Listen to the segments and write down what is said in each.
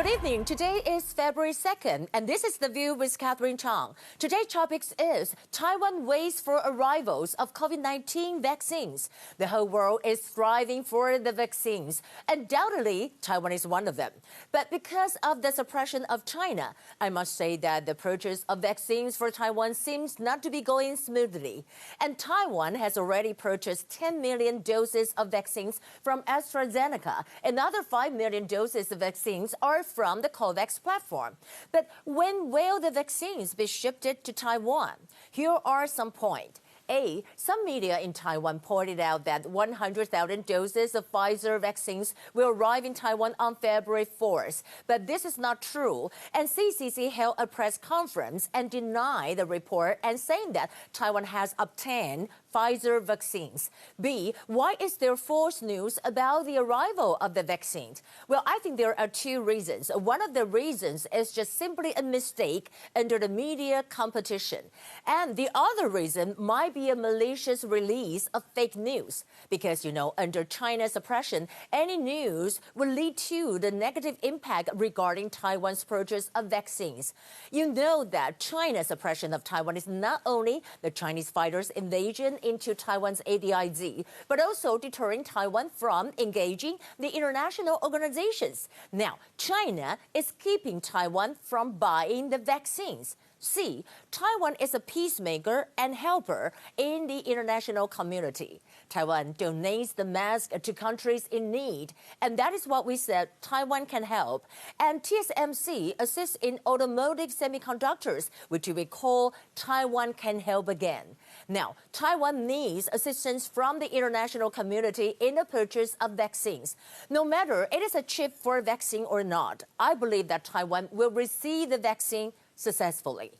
Good evening. Today is February 2nd, and this is The View with Catherine Chang. Today's topic is Taiwan waits for arrivals of COVID-19 vaccines. The whole world is striving for the vaccines. Undoubtedly, Taiwan is one of them. But because of the suppression of China, I must say that the purchase of vaccines for Taiwan seems not to be going smoothly. And Taiwan has already purchased 10 million doses of vaccines from AstraZeneca. Another 5 million doses of vaccines are from the COVAX platform. But when will the vaccines be shipped to Taiwan? Here are some points. A, some media in Taiwan pointed out that 100,000 doses of Pfizer vaccines will arrive in Taiwan on February 4th. But this is not true. And CCC held a press conference and denied the report and saying that Taiwan has obtained Pfizer vaccines. B, why is there false news about the arrival of the vaccines? Well, I think there are two reasons. One of the reasons is just simply a mistake under the media competition. And the other reason might be a malicious release of fake news. Because, under China's suppression, any news will lead to the negative impact regarding Taiwan's purchase of vaccines. You know that China's suppression of Taiwan is not only the Chinese fighters' invasion into Taiwan's ADIZ, but also deterring Taiwan from engaging the international organizations. Now, China is keeping Taiwan from buying the vaccines. C, Taiwan is a peacemaker and helper in the international community. Taiwan donates the mask to countries in need, and that is what we said Taiwan can help. And TSMC assists in automotive semiconductors, which we call Taiwan can help again. Now, Taiwan needs assistance from the international community in the purchase of vaccines. No matter it is a chip for a vaccine or not, I believe that Taiwan will receive the vaccine successfully.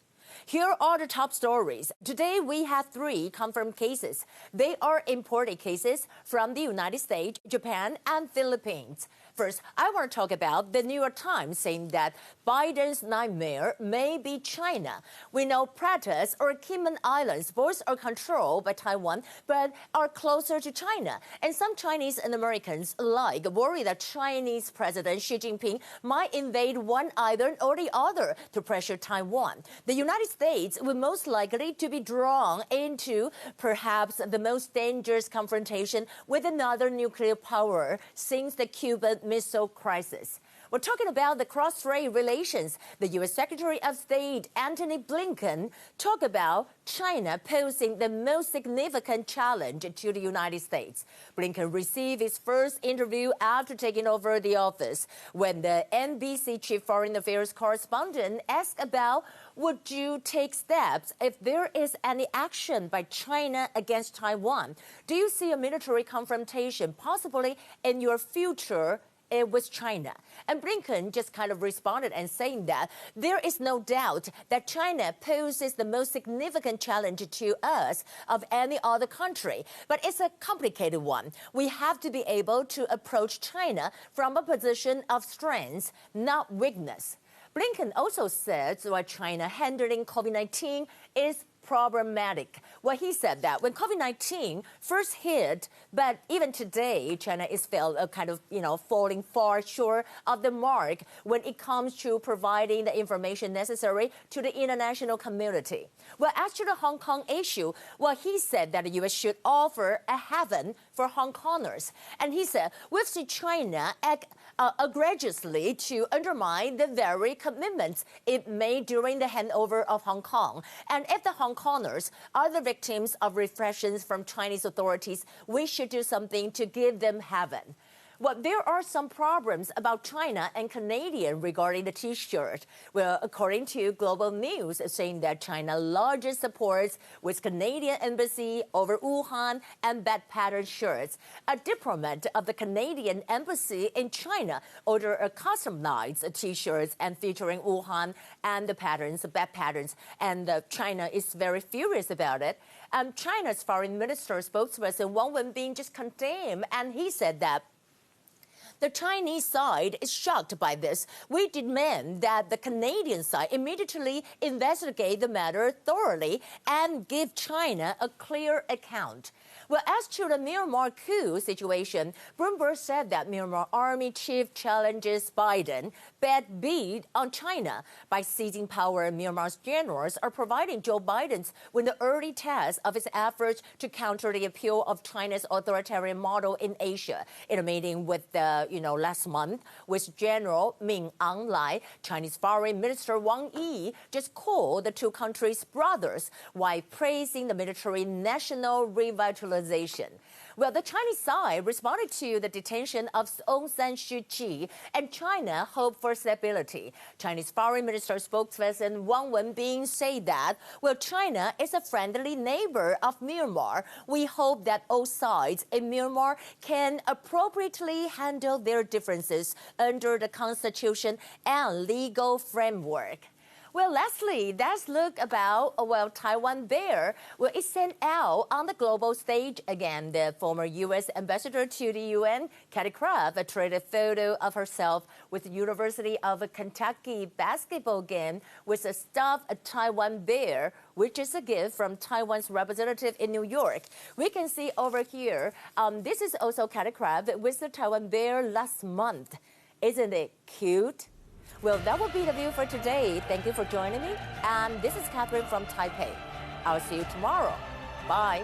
Here are the top stories. Today, we have 3 confirmed cases. They are imported cases from the United States, Japan, and Philippines. First, I want to talk about the New York Times saying that Biden's nightmare may be China. We know Pratas or Cayman Islands both are controlled by Taiwan, but are closer to China. And some Chinese and Americans alike worry that Chinese President Xi Jinping might invade one island or the other to pressure Taiwan. The United States would most likely to be drawn into perhaps the most dangerous confrontation with another nuclear power since the Cuban Missile Crisis. We're talking about the cross-strait relations. The U.S. Secretary of State, Antony Blinken, talked about China posing the most significant challenge to the United States. Blinken received his first interview after taking over the office when the NBC chief foreign affairs correspondent asked about would you take steps if there is any action by China against Taiwan? Do you see a military confrontation possibly in your future with China? And Blinken just kind of responded and saying that there is no doubt that China poses the most significant challenge to us of any other country. But it's a complicated one. We have to be able to approach China from a position of strength, not weakness. Blinken also said that China handling COVID-19 is problematic. Well, he said that when COVID-19 first hit, but even today, China is still falling far short of the mark when it comes to providing the information necessary to the international community. Well, as to the Hong Kong issue, well, he said that the U.S. should offer a haven for Hong Kongers. And he said, we've seen China act egregiously to undermine the very commitments it made during the handover of Hong Kong. And if the Hong Kongers are the victims of repressions from Chinese authorities, we should do something to give them haven. Well, there are some problems about China and Canadian regarding the T-shirt. Well, according to Global News, saying that China largest supports with Canadian embassy over Wuhan and bad pattern shirts. A diplomat of the Canadian embassy in China ordered a customized T-shirts and featuring Wuhan and the patterns, the bad patterns, and China is very furious about it. China's foreign minister spokesperson Wang Wenbin just condemned, and he said that the Chinese side is shocked by this. We demand that the Canadian side immediately investigate the matter thoroughly and give China a clear account. Well, as to the Myanmar coup situation, Bloomberg said that Myanmar army chief challenges Biden, bet big on China. By seizing power, Myanmar's generals are providing Joe Biden with the early test of his efforts to counter the appeal of China's authoritarian model in Asia. In a meeting with last month with General Min Aung-Hlaing, Chinese Foreign Minister Wang Yi just called the two countries brothers while praising the military national revitalization. Well, the Chinese side responded to the detention of Aung San Suu Kyi, and China hoped for stability. Chinese Foreign Minister spokesperson Wang Wenbin said that, well, China is a friendly neighbor of Myanmar. We hope that all sides in Myanmar can appropriately handle their differences under the constitution and legal framework. Well, lastly, let's look about, Taiwan Bear. Well, it's sent out on the global stage again. The former U.S. ambassador to the UN, Katie Kraft, traded a photo of herself with the University of Kentucky basketball game with a stuffed Taiwan bear, which is a gift from Taiwan's representative in New York. We can see over here, this is also Katie Kraft with the Taiwan bear last month. Isn't it cute? Well, that will be the view for today. Thank you for joining me. And this is Catherine from Taipei. I'll see you tomorrow. Bye.